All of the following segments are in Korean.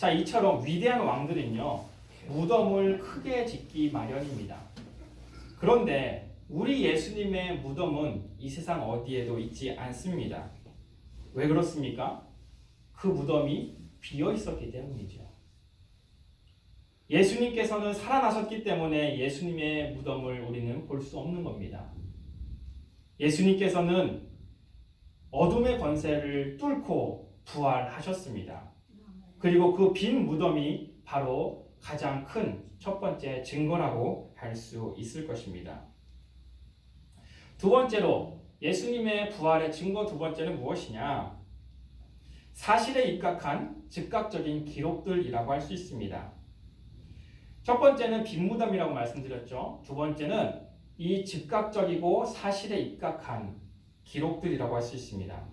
자, 이처럼 위대한 왕들은요, 무덤을 크게 짓기 마련입니다. 그런데 우리 예수님의 무덤은 이 세상 어디에도 있지 않습니다. 왜 그렇습니까? 그 무덤이 비어 있었기 때문이죠. 예수님께서는 살아나셨기 때문에 예수님의 무덤을 우리는 볼 수 없는 겁니다. 예수님께서는 어둠의 권세를 뚫고 부활하셨습니다. 그리고 그 빈 무덤이 바로 가장 큰 첫 번째 증거라고 할 수 있을 것입니다. 두 번째로 예수님의 부활의 증거 두 번째는 무엇이냐? 사실에 입각한 즉각적인 기록들이라고 할 수 있습니다. 첫 번째는 빈 무덤이라고 말씀드렸죠. 두 번째는 이 즉각적이고 사실에 입각한 기록들이라고 할 수 있습니다.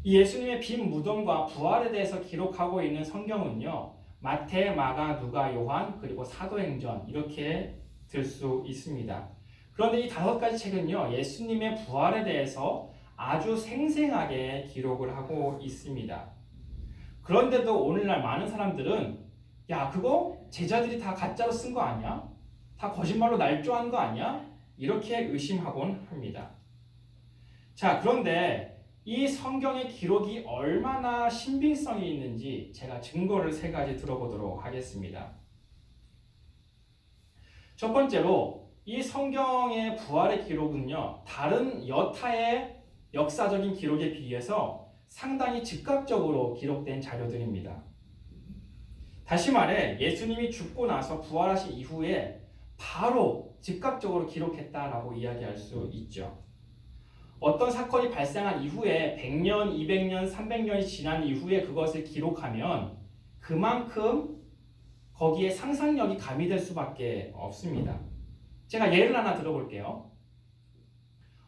이 예수님의 빈 무덤과 부활에 대해서 기록하고 있는 성경은요, 마태, 마가, 누가, 요한, 그리고 사도행전 이렇게 들 수 있습니다. 그런데 이 다섯 가지 책은요, 예수님의 부활에 대해서 아주 생생하게 기록을 하고 있습니다. 그런데도 오늘날 많은 사람들은 야, 그거 제자들이 다 가짜로 쓴 거 아니야? 다 거짓말로 날조한 거 아니야? 이렇게 의심하곤 합니다. 자, 그런데 이 성경의 기록이 얼마나 신빙성이 있는지 제가 증거를 세 가지 들어보도록 하겠습니다. 첫 번째로 이 성경의 부활의 기록은요, 다른 여타의 역사적인 기록에 비해서 상당히 즉각적으로 기록된 자료들입니다. 다시 말해 예수님이 죽고 나서 부활하신 이후에 바로 즉각적으로 기록했다라고 이야기할 수 있죠. 어떤 사건이 발생한 이후에 100년, 200년, 300년이 지난 이후에 그것을 기록하면 그만큼 거기에 상상력이 가미될 수밖에 없습니다. 제가 예를 하나 들어볼게요.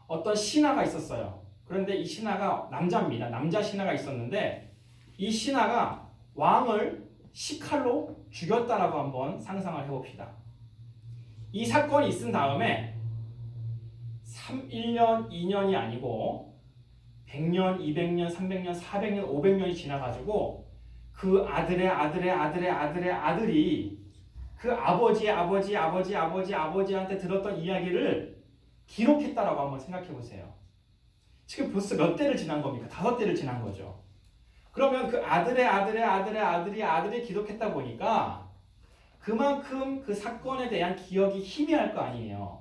어떤 신하가 있었어요. 그런데 이 신하가 남자입니다. 남자 신하가 있었는데 이 신하가 왕을 식칼로 죽였다라고 한번 상상을 해봅시다. 이 사건이 있은 다음에 1년, 2년이 아니고 100년, 200년, 300년, 400년, 500년이 지나가지고 그 아들의 아들이 그 아버지한테 들었던 이야기를 기록했다라고 한번 생각해 보세요. 지금 벌써 몇 대를 지난 겁니까? 5대를 지난 거죠. 그러면 그 아들이 기록했다 보니까 그만큼 그 사건에 대한 기억이 희미할 거 아니에요.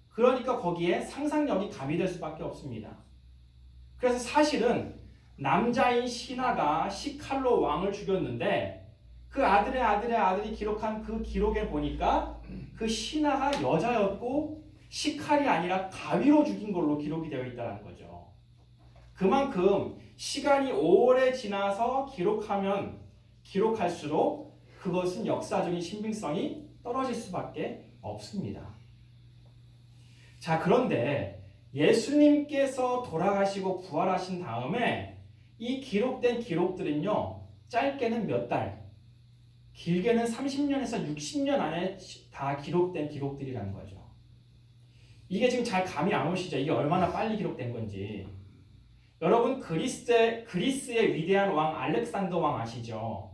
그러니까 거기에 상상력이 가미될 수밖에 없습니다. 그래서 사실은 남자인 신하가 식칼로 왕을 죽였는데 그 아들이 기록한 그 기록에 보니까 그 신하가 여자였고 식칼이 아니라 가위로 죽인 걸로 기록이 되어 있다는 거죠. 그만큼 시간이 오래 지나서 기록할수록 그것은 역사적인 신빙성이 떨어질 수밖에 없습니다. 자, 그런데 예수님께서 돌아가시고 부활하신 다음에 이 기록된 기록들은요, 짧게는 몇 달, 길게는 30년에서 60년 안에 다 기록된 기록들이라는 거죠. 이게 지금 잘 감이 안 오시죠? 이게 얼마나 빨리 기록된 건지. 여러분, 그리스의 위대한 왕 알렉산더 왕 아시죠?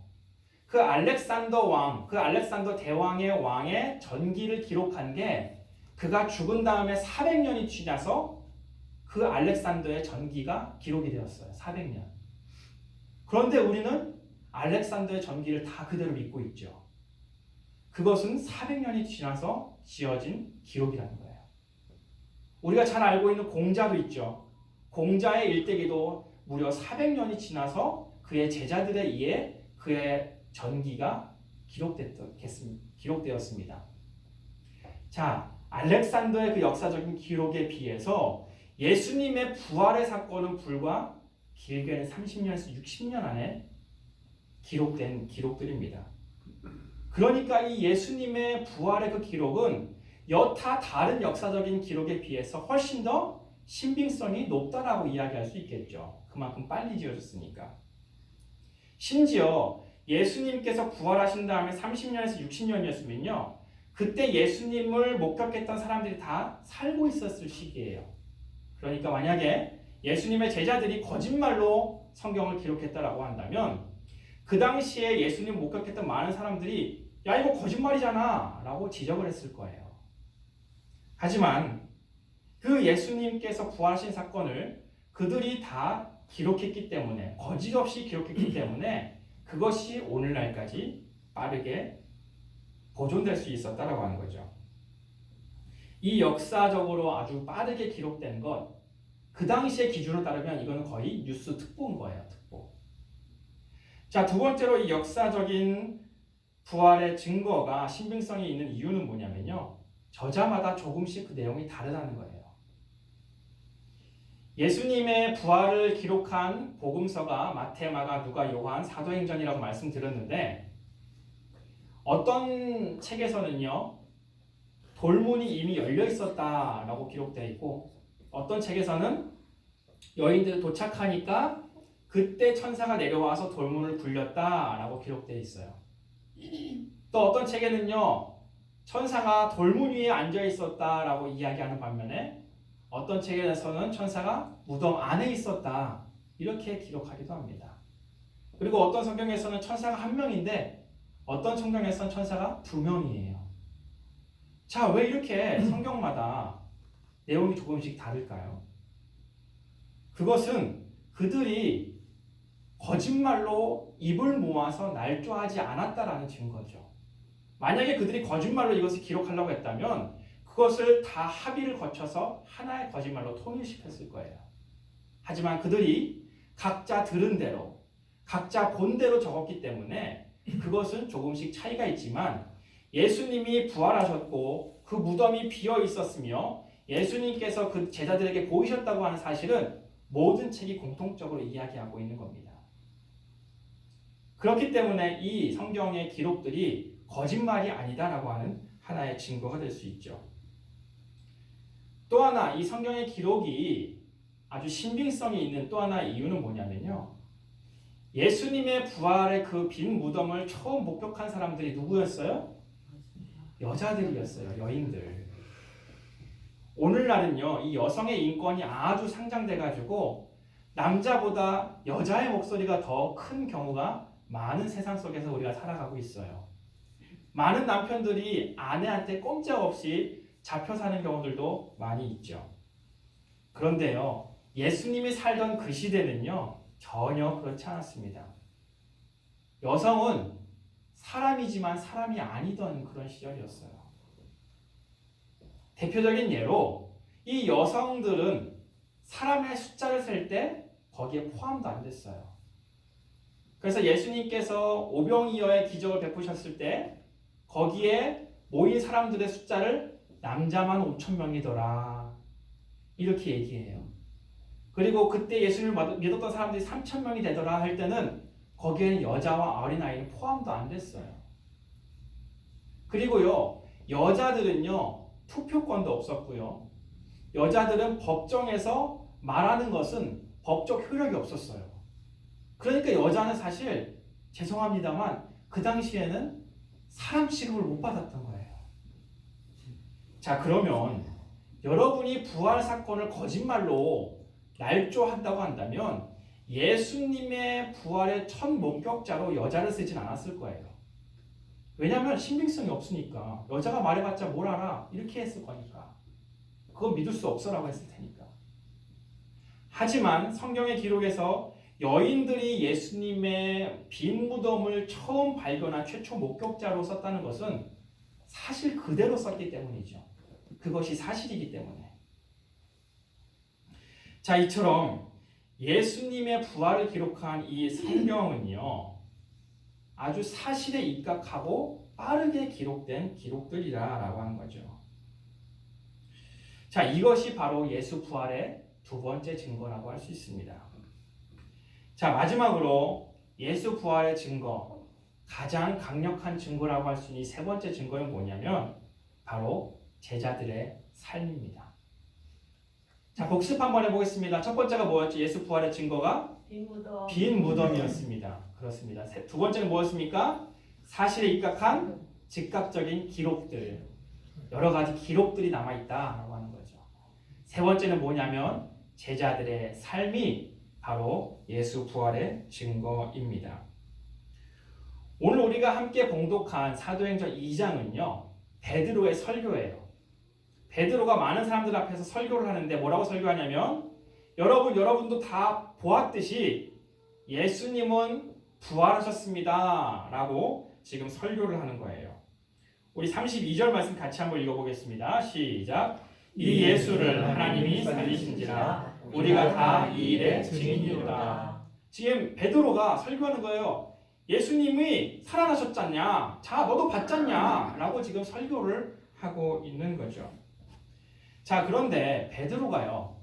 그 알렉산더 대왕의 왕의 전기를 기록한 게 그가 죽은 다음에 400년이 지나서 그 알렉산더의 전기가 기록이 되었어요. 400년. 그런데 우리는 알렉산더의 전기를 다 그대로 믿고 있죠. 그것은 400년이 지나서 지어진 기록이라는 거예요. 우리가 잘 알고 있는 공자도 있죠. 공자의 일대기도 무려 400년이 지나서 그의 제자들에 의해 그의 전기가 기록되었습니다. 자, 알렉산더의 그 역사적인 기록에 비해서 예수님의 부활의 사건은 불과 길게는 30년에서 60년 안에 기록된 기록들입니다. 그러니까 이 예수님의 부활의 그 기록은 여타 다른 역사적인 기록에 비해서 훨씬 더 신빙성이 높다라고 이야기할 수 있겠죠. 그만큼 빨리 지어졌으니까. 심지어 예수님께서 부활하신 다음에 30년에서 60년이었으면요. 그때 예수님을 목격했던 사람들이 다 살고 있었을 시기예요. 그러니까 만약에 예수님의 제자들이 거짓말로 성경을 기록했다라고 한다면 그 당시에 예수님 목격했던 많은 사람들이 야 이거 거짓말이잖아 라고 지적을 했을 거예요. 하지만 그 예수님께서 부활하신 사건을 그들이 다 기록했기 때문에 거짓없이 기록했기 때문에 그것이 오늘날까지 빠르게 보존될 수 있었다라고 하는 거죠. 이 역사적으로 아주 빠르게 기록된 것, 그 당시의 기준으로 따르면 이거는 거의 뉴스 특보인 거예요. 특보. 자, 두 번째로 이 역사적인 부활의 증거가 신빙성이 있는 이유는 뭐냐면요. 저자마다 조금씩 그 내용이 다르다는 거예요. 예수님의 부활을 기록한 복음서가 마태, 마가, 누가, 요한, 사도행전이라고 말씀드렸는데 어떤 책에서는요. 돌문이 이미 열려 있었다라고 기록되어 있고 어떤 책에서는 여인들이 도착하니까 그때 천사가 내려와서 돌문을 굴렸다라고 기록되어 있어요. 또 어떤 책에는요. 천사가 돌문 위에 앉아 있었다라고 이야기하는 반면에 어떤 책에서는 천사가 무덤 안에 있었다 이렇게 기록하기도 합니다. 그리고 어떤 성경에서는 천사가 한 명인데 어떤 성경에서는 천사가 두 명이에요. 자, 왜 이렇게 성경마다 내용이 조금씩 다를까요? 그것은 그들이 거짓말로 입을 모아서 날조하지 않았다라는 증거죠. 만약에 그들이 거짓말로 이것을 기록하려고 했다면 그것을 다 합의를 거쳐서 하나의 거짓말로 통일시켰을 거예요. 하지만 그들이 각자 들은 대로, 각자 본 대로 적었기 때문에 그것은 조금씩 차이가 있지만 예수님이 부활하셨고 그 무덤이 비어 있었으며 예수님께서 그 제자들에게 보이셨다고 하는 사실은 모든 책이 공통적으로 이야기하고 있는 겁니다. 그렇기 때문에 이 성경의 기록들이 거짓말이 아니다라고 하는 하나의 증거가 될 수 있죠. 또 하나 이 성경의 기록이 아주 신빙성이 있는 또 하나의 이유는 뭐냐면요. 예수님의 부활의 그 빈 무덤을 처음 목격한 사람들이 누구였어요? 여자들이었어요. 여인들. 오늘날은요. 이 여성의 인권이 아주 상장돼가지고 남자보다 여자의 목소리가 더 큰 경우가 많은 세상 속에서 우리가 살아가고 있어요. 많은 남편들이 아내한테 꼼짝없이 잡혀 사는 경우들도 많이 있죠. 그런데요. 예수님이 살던 그 시대는요. 전혀 그렇지 않았습니다. 여성은 사람이지만 사람이 아니던 그런 시절이었어요. 대표적인 예로 이 여성들은 사람의 숫자를 셀 때 거기에 포함도 안 됐어요. 그래서 예수님께서 오병이어의 기적을 베푸셨을 때 거기에 모인 사람들의 숫자를 남자만 5,000명이더라. 이렇게 얘기해요. 그리고 그때 예수님을 믿었던 사람들이 3,000명이 되더라 할 때는 거기에는 여자와 어린아이는 포함도 안 됐어요. 그리고요. 여자들은요. 투표권도 없었고요. 여자들은 법정에서 말하는 것은 법적 효력이 없었어요. 그러니까 여자는 사실 죄송합니다만 그 당시에는 사람 취급을 못 받았던 거예요. 자, 그러면 여러분이 부활 사건을 거짓말로 날조한다고 한다면 예수님의 부활의 첫 목격자로 여자를 쓰진 않았을 거예요. 왜냐하면 신빙성이 없으니까. 여자가 말해봤자 뭘 알아? 이렇게 했을 거니까. 그건 믿을 수 없어라고 했을 테니까. 하지만 성경의 기록에서 여인들이 예수님의 빈 무덤을 처음 발견한 최초 목격자로 썼다는 것은 사실 그대로 썼기 때문이죠. 그것이 사실이기 때문에. 자, 이처럼 예수님의 부활을 기록한 이 성경은요. 아주 사실에 입각하고 빠르게 기록된 기록들이라고 하는 거죠. 자, 이것이 바로 예수 부활의 두 번째 증거라고 할 수 있습니다. 자, 마지막으로 예수 부활의 증거, 가장 강력한 증거라고 할 수 있는 이 세 번째 증거는 뭐냐면 바로 제자들의 삶입니다. 자, 복습 한번 해보겠습니다. 첫 번째가 뭐였죠? 예수 부활의 증거가 빈 무덤이었습니다. 그렇습니다. 두 번째는 뭐였습니까? 사실에 입각한 즉각적인 기록들, 여러 가지 기록들이 남아있다라고 하는 거죠. 세 번째는 뭐냐면 제자들의 삶이 바로 예수 부활의 증거입니다. 우리가 함께 봉독한 사도행전 2장은요. 베드로의 설교예요. 베드로가 많은 사람들 앞에서 설교를 하는데 뭐라고 설교하냐면 여러분도 다 보았듯이 예수님은 부활하셨습니다. 라고 지금 설교를 하는 거예요. 우리 32절 말씀 같이 한번 읽어보겠습니다. 시작. 이 예수를 하나님이 살리신지라 우리가 다 이 일의 증인이로다. 지금 베드로가 설교하는 거예요. 예수님이 살아나셨잖냐? 자, 너도 봤잖냐? 라고 지금 설교를 하고 있는 거죠. 자, 그런데 베드로가요.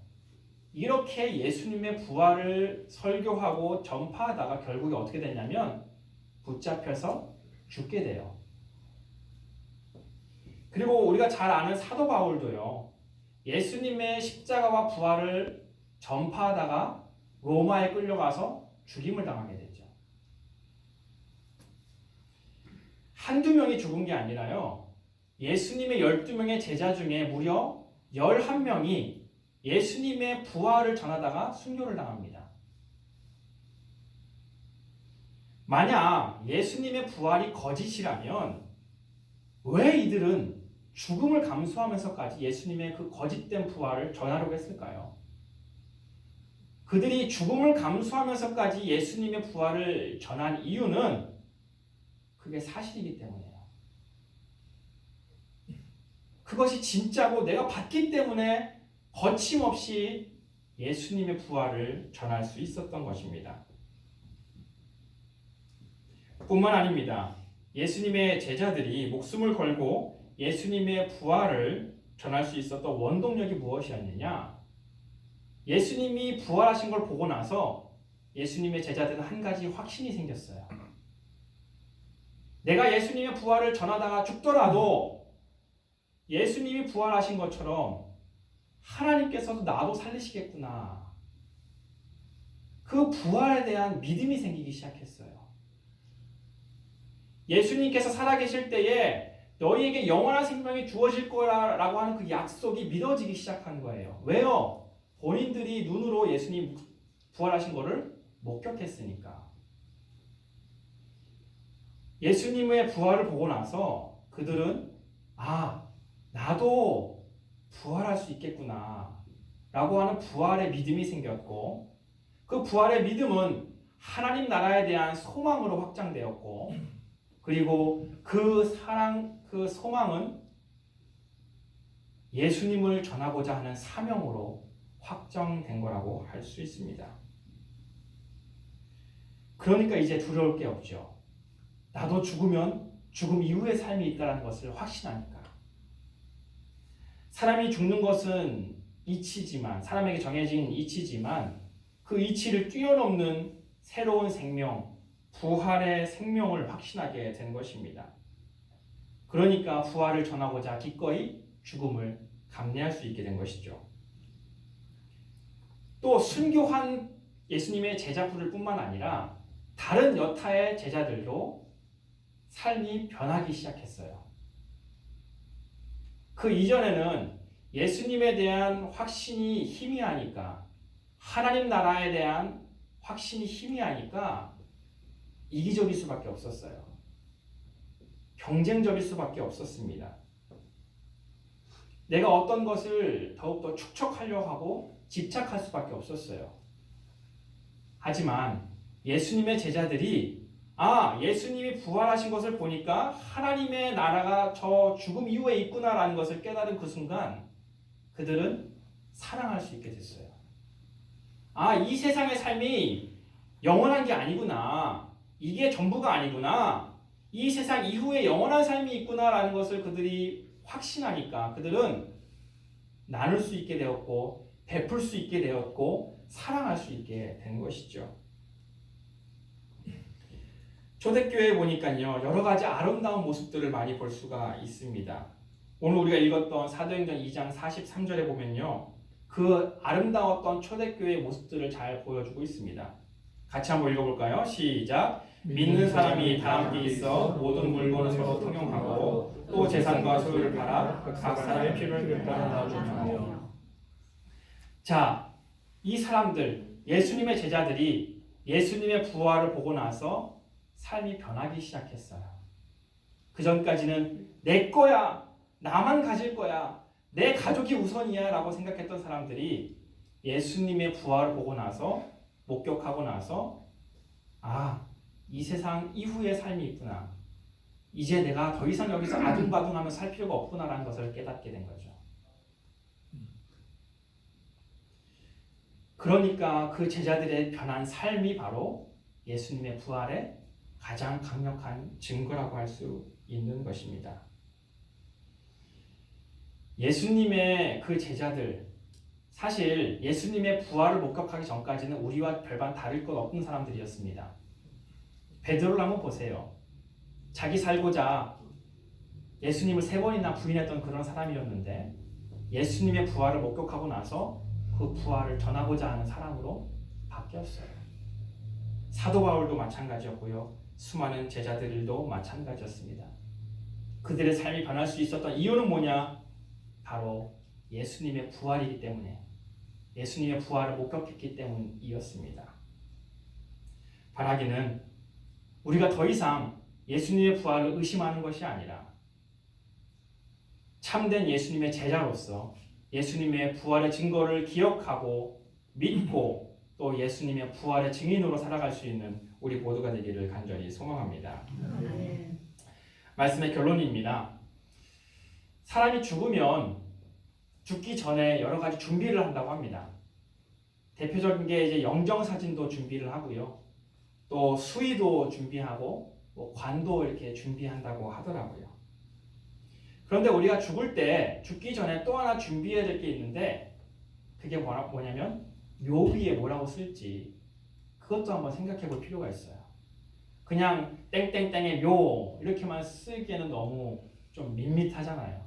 이렇게 예수님의 부활을 설교하고 전파하다가 결국에 어떻게 됐냐면 붙잡혀서 죽게 돼요. 그리고 우리가 잘 아는 사도 바울도요. 예수님의 십자가와 부활을 전파하다가 로마에 끌려가서 죽임을 당하게 되죠. 한두 명이 죽은 게 아니라요. 예수님의 12명의 제자 중에 무려 11명이 예수님의 부활을 전하다가 순교를 당합니다. 만약 예수님의 부활이 거짓이라면 왜 이들은 죽음을 감수하면서까지 예수님의 그 거짓된 부활을 전하려고 했을까요? 그들이 죽음을 감수하면서까지 예수님의 부활을 전한 이유는 그게 사실이기 때문이에요. 그것이 진짜고 내가 봤기 때문에 거침없이 예수님의 부활을 전할 수 있었던 것입니다. 뿐만 아닙니다. 예수님의 제자들이 목숨을 걸고 예수님의 부활을 전할 수 있었던 원동력이 무엇이었느냐? 예수님이 부활하신 걸 보고 나서 예수님의 제자들은 한 가지 확신이 생겼어요. 내가 예수님의 부활을 전하다가 죽더라도 예수님이 부활하신 것처럼 하나님께서도 나도 살리시겠구나. 그 부활에 대한 믿음이 생기기 시작했어요. 예수님께서 살아계실 때에 너희에게 영원한 생명이 주어질 거라고 하는 그 약속이 믿어지기 시작한 거예요. 왜요? 본인들이 눈으로 예수님 부활하신 것을 목격했으니까. 예수님의 부활을 보고 나서 그들은 나도 부활할 수 있겠구나 라고 하는 부활의 믿음이 생겼고, 그 부활의 믿음은 하나님 나라에 대한 소망으로 확장되었고, 그리고 그 사랑, 그 소망은 예수님을 전하고자 하는 사명으로 확정된 거라고 할 수 있습니다. 그러니까 이제 두려울 게 없죠. 나도 죽으면 죽음 이후의 삶이 있다는 것을 확신하니까. 사람이 죽는 것은 이치지만, 사람에게 정해진 이치지만 그 이치를 뛰어넘는 새로운 생명, 부활의 생명을 확신하게 된 것입니다. 그러니까 부활을 전하고자 기꺼이 죽음을 감내할 수 있게 된 것이죠. 또 순교한 예수님의 제자들을 뿐만 아니라 다른 여타의 제자들도 삶이 변하기 시작했어요. 그 이전에는 예수님에 대한 확신이 희미하니까, 하나님 나라에 대한 확신이 희미하니까 이기적일 수밖에 없었어요. 경쟁적일 수밖에 없었습니다. 내가 어떤 것을 더욱더 축적하려고 하고 집착할 수밖에 없었어요. 하지만 예수님의 제자들이 예수님이 부활하신 것을 보니까 하나님의 나라가 저 죽음 이후에 있구나라는 것을 깨달은 그 순간 그들은 사랑할 수 있게 됐어요. 이 세상의 삶이 영원한 게 아니구나. 이게 전부가 아니구나. 이 세상 이후에 영원한 삶이 있구나라는 것을 그들이 확신하니까 그들은 나눌 수 있게 되었고, 베풀 수 있게 되었고, 사랑할 수 있게 된 것이죠. 초대교회에 보니까요, 여러 가지 아름다운 모습들을 많이 볼 수가 있습니다. 오늘 우리가 읽었던 사도행전 2장 43절에 보면요, 그 아름다웠던 초대교회의 모습들을 잘 보여주고 있습니다. 같이 한번 읽어볼까요? 시작. 믿는 사람이 다 함께 있어 모든 물건을 서로 통용하고 또 재산과 소유를 팔아 각 사람의 필요를 나눠주며. 자, 이 사람들, 예수님의 제자들이 예수님의 부활을 보고 나서 삶이 변하기 시작했어요. 그 전까지는 내 거야, 나만 가질 거야, 내 가족이 우선이야 라고 생각했던 사람들이 예수님의 부활을 보고 나서, 목격하고 나서, 아, 이 세상 이후의 삶이 있구나. 이제 내가 더 이상 여기서 아둥바둥하며 살 필요가 없구나라는 것을 깨닫게 된 거죠. 그러니까 그 제자들의 변한 삶이 바로 예수님의 부활의 가장 강력한 증거라고 할 수 있는 것입니다. 예수님의 그 제자들, 사실 예수님의 부활을 목격하기 전까지는 우리와 별반 다를 것 없는 사람들이었습니다. 베드로를 한번 보세요. 자기 살고자 예수님을 3번이나 부인했던 그런 사람이었는데 예수님의 부활을 목격하고 나서 그 부활을 전하고자 하는 사람으로 바뀌었어요. 사도 바울도 마찬가지였고요. 수많은 제자들도 마찬가지였습니다. 그들의 삶이 변할 수 있었던 이유는 뭐냐? 바로 예수님의 부활이기 때문에, 예수님의 부활을 목격했기 때문이었습니다. 바라기는 우리가 더 이상 예수님의 부활을 의심하는 것이 아니라 참된 예수님의 제자로서 예수님의 부활의 증거를 기억하고 믿고 또 예수님의 부활의 증인으로 살아갈 수 있는 우리 모두가 되기를 간절히 소망합니다. 말씀의 결론입니다. 사람이 죽으면 죽기 전에 여러 가지 준비를 한다고 합니다. 대표적인 게 이제 영정사진도 준비를 하고요. 또 수의도 준비하고 뭐 관도 이렇게 준비한다고 하더라고요. 그런데 우리가 죽을 때 죽기 전에 또 하나 준비해야 될 게 있는데 그게 뭐냐면 묘비에 뭐라고 쓸지 그것도 한번 생각해 볼 필요가 있어요. 그냥 땡땡땡의 묘 이렇게만 쓰기에는 너무 좀 밋밋하잖아요.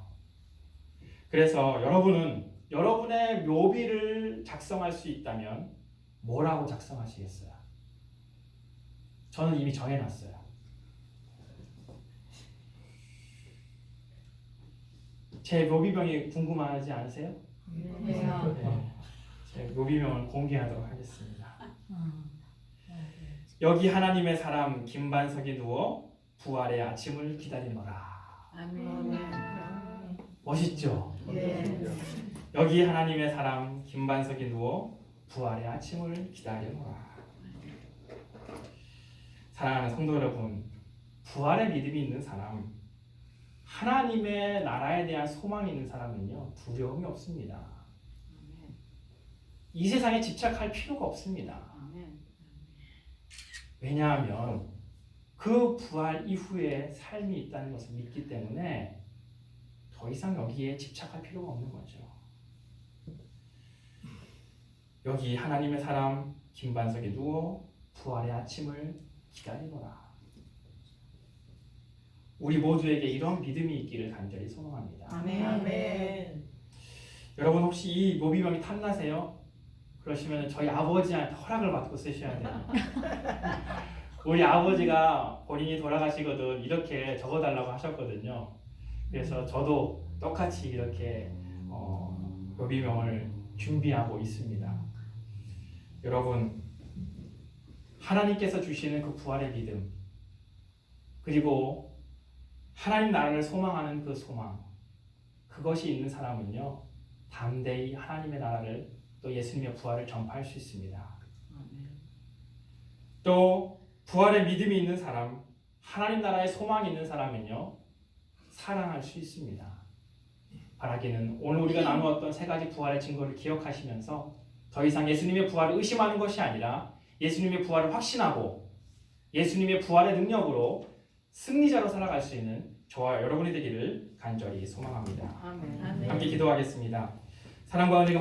그래서 여러분은 여러분의 묘비를 작성할 수 있다면 뭐라고 작성하시겠어요? 저는 이미 정해놨어요. 제 묘비명이 궁금하지 않으세요? 네. 제 묘비명을 공개하도록 하겠습니다. 여기 하나님의 사람 김반석이 누워 부활의 아침을 기다리노라. 아멘. 멋있죠? 네. 여기 하나님의 사람 김반석이 누워 부활의 아침을 기다리노라. 사랑하는 성도 여러분, 부활의 믿음이 있는 사람, 하나님의 나라에 대한 소망이 있는 사람은요 두려움이 없습니다. 이 세상에 집착할 필요가 없습니다. 왜냐하면 그 부활 이후에 삶이 있다는 것을 믿기 때문에 더 이상 여기에 집착할 필요가 없는 거죠. 여기 하나님의 사람 김반석이 누워 부활의 아침을 기다리노라. 우리 모두에게 이런 믿음이 있기를 간절히 소망합니다. 아멘. 여러분 혹시 이 묘비명이 탐나세요? 그러시면 저희 아버지한테 허락을 받고 쓰셔야 돼요. 우리 아버지가 본인이 돌아가시거든 이렇게 적어달라고 하셨거든요. 그래서 저도 똑같이 이렇게 묘비명을 준비하고 있습니다. 여러분, 하나님께서 주시는 그 부활의 믿음, 그리고 하나님 나라를 소망하는 그 소망, 그것이 있는 사람은요 담대히 하나님의 나라를 또 예수님의 부활을 전파할 수 있습니다. 또 부활의 믿음이 있는 사람, 하나님 나라의 소망이 있는 사람은요 사랑할 수 있습니다. 바라기는 오늘 우리가 나누었던 3가지 부활의 증거를 기억하시면서 더 이상 예수님의 부활을 의심하는 것이 아니라 예수님의 부활을 확신하고 예수님의 부활의 능력으로 승리자로 살아갈 수 있는 저와 여러분이 되기를 간절히 소망합니다. 아멘. 함께 기도하겠습니다. 사랑과 은혜가